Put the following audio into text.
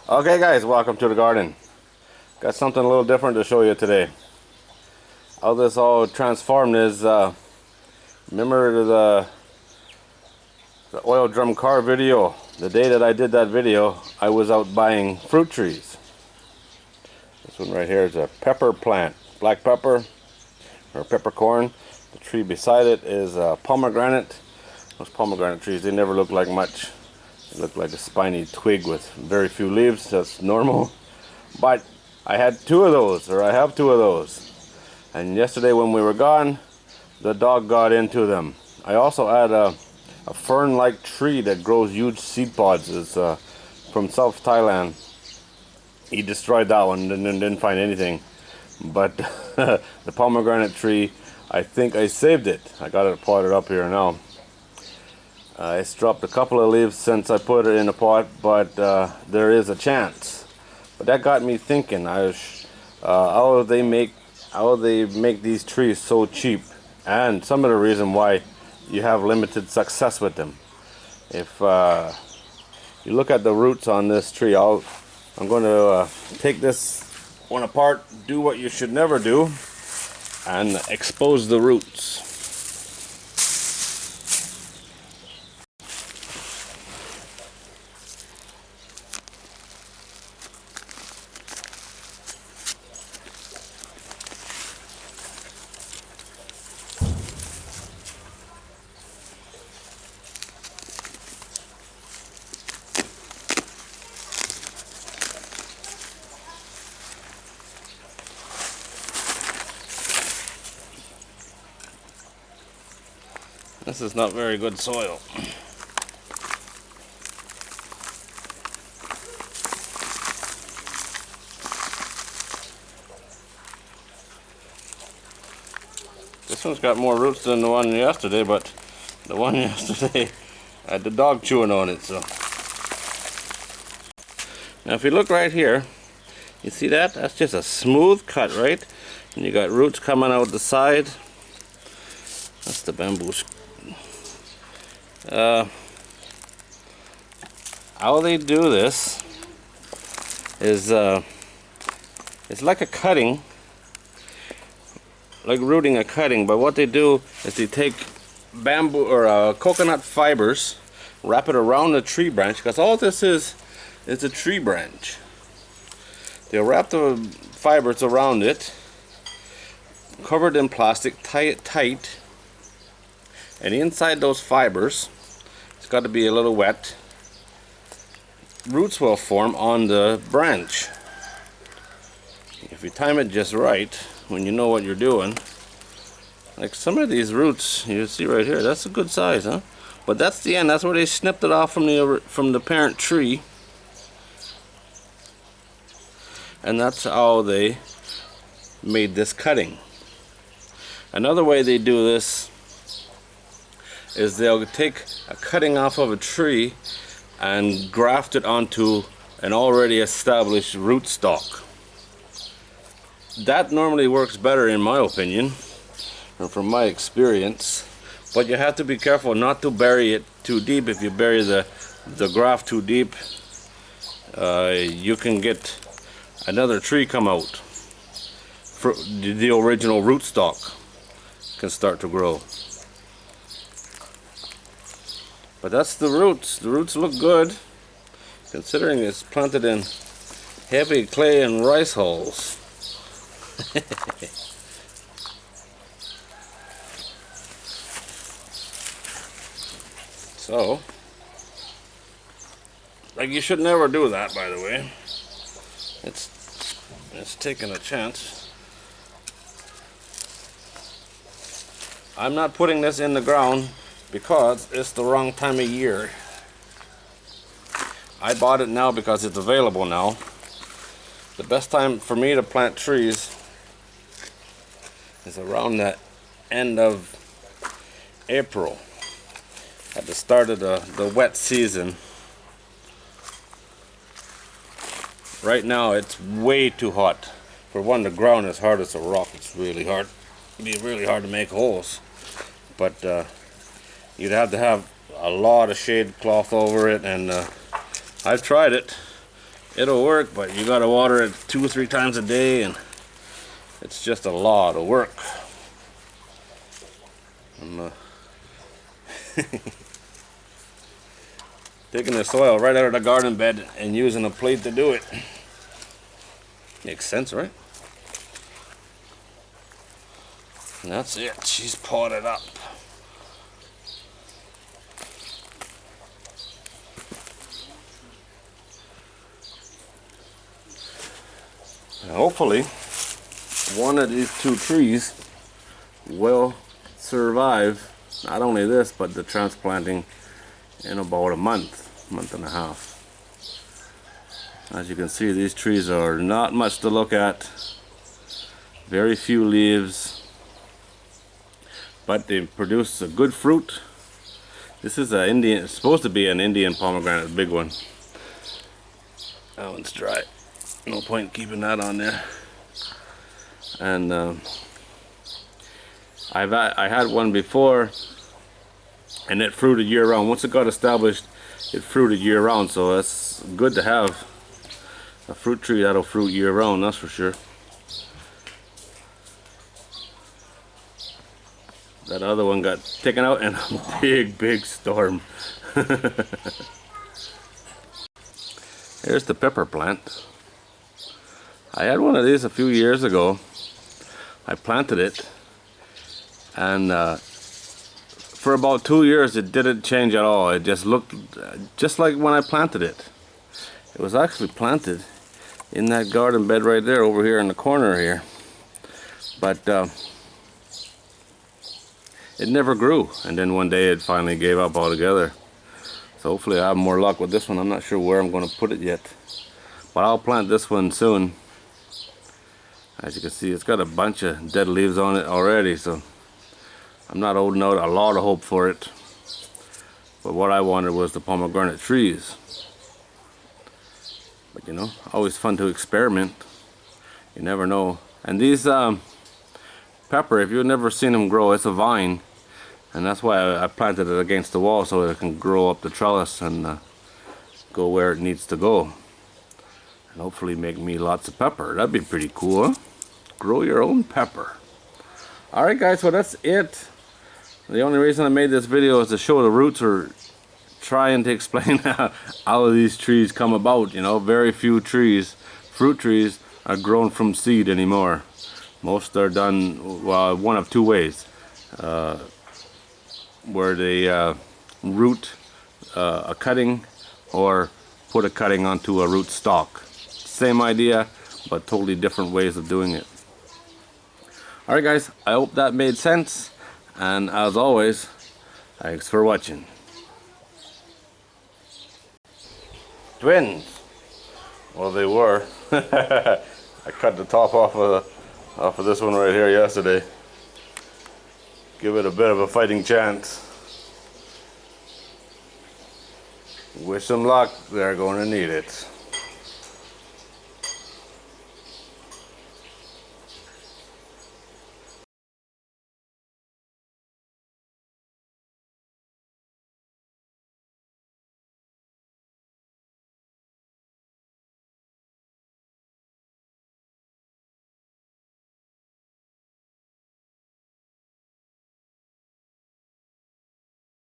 Okay guys, welcome to the garden. Got something a little different to show you today. How this all transformed is, remember the oil drum car video? The day that I did that video, I was out buying fruit trees. This one right here is a pepper plant, black pepper or peppercorn. The tree beside it is a pomegranate. Those pomegranate trees, they never look like much. They look like a spiny twig with very few leaves. That's normal. But I had two of those, or I have two of those. And yesterday when we were gone, the dog got into them. I also had a fern-like tree that grows huge seed pods. It's from South Thailand. He destroyed that one and didn't find anything. But the pomegranate tree, I think I saved it. I got it potted up here now. It's dropped a couple of leaves since I put it in a pot, but there is a chance. But that got me thinking. How they make these trees so cheap, and some of the reason why you have limited success with them. If you look at the roots on this tree, I'm going to take this one apart, do what you should never do, and expose the roots. This is not very good soil. This one's got more roots than the one yesterday, but the one yesterday I had the dog chewing on it. So now if you look right here, you see that? That's just a smooth cut, right? And you got roots coming out the side. That's the bamboo. How they do this is it's like a cutting, like rooting a cutting, but what they do is they take bamboo or coconut fibers, wrap it around the tree branch, because all this is a tree branch. They'll wrap the fibers around it, cover it in plastic, tie it tight, and inside those fibers, it's got to be a little wet, roots will form on the branch. If you time it just right, when you know what you're doing, like some of these roots you see right here, that's a good size, huh? But that's the end. That's where they snipped it off from the parent tree, and that's how they made this cutting. Another way they do this is they'll take a cutting off of a tree and graft it onto an already established rootstock. That normally works better in my opinion, or from my experience, but you have to be careful not to bury it too deep. If you bury the graft too deep, you can get another tree come out. The original rootstock can start to grow. But that's the roots. The roots look good, considering it's planted in heavy clay and rice hulls. So, like, you should never do that, by the way. It's taking a chance. I'm not putting this in the ground because it's the wrong time of year. I bought it now because it's available now. The best time for me to plant trees is around the end of April, at the start of the wet season. Right now it's way too hot. For one, the ground is hard as a rock. It's really hard. It'd be really hard to make holes. But you'd have to have a lot of shade cloth over it, and I've tried it. it'll work, but you gotta water it 2 or 3 times a day, and it's just a lot of work. I'm taking the soil right out of the garden bed and using a plate to do it. Makes sense, right? And that's it. She's potted up. And hopefully, one of these 2 trees will survive not only this, but the transplanting in about a month and a half. As you can see, these trees are not much to look at. Very few leaves, but they produce a good fruit. This is a Indian, it's supposed to be an Indian pomegranate, a big one. That one's dry. No point keeping that on there. And I had one before, and it fruited year round. Once it got established, it fruited year round. So it's good to have a fruit tree that'll fruit year round, that's for sure. That other one got taken out in a big storm. Here's the pepper plant. I had one of these a few years ago. I planted it, and for about 2 years it didn't change at all. It just looked just like when I planted it. It was actually planted in that garden bed right there, over here in the corner here, but it never grew, and then one day it finally gave up altogether. So hopefully I have more luck with this one. I'm not sure where I'm going to put it yet, but I'll plant this one soon. As you can see, it's got a bunch of dead leaves on it already, so I'm not holding out a lot of hope for it. But what I wanted was the pomegranate trees. But you know, always fun to experiment. You never know. And these pepper, if you've never seen them grow, it's a vine. And that's why I planted it against the wall, so it can grow up the trellis and go where it needs to go. And hopefully make me lots of pepper. That'd be pretty cool, huh? Grow your own pepper. Alright guys, so that's it. The only reason I made this video is to show the roots, or trying to explain how these trees come about. You know, very few trees, fruit trees, are grown from seed anymore. Most are done, well, one of 2 ways. Where they root a cutting, or put a cutting onto a root stalk. Same idea, but totally different ways of doing it. Alright guys, I hope that made sense, and as always, thanks for watching. Twins! Well, they were. I cut the top off of this one right here yesterday. Give it a bit of a fighting chance. Wish them luck, they're going to need it.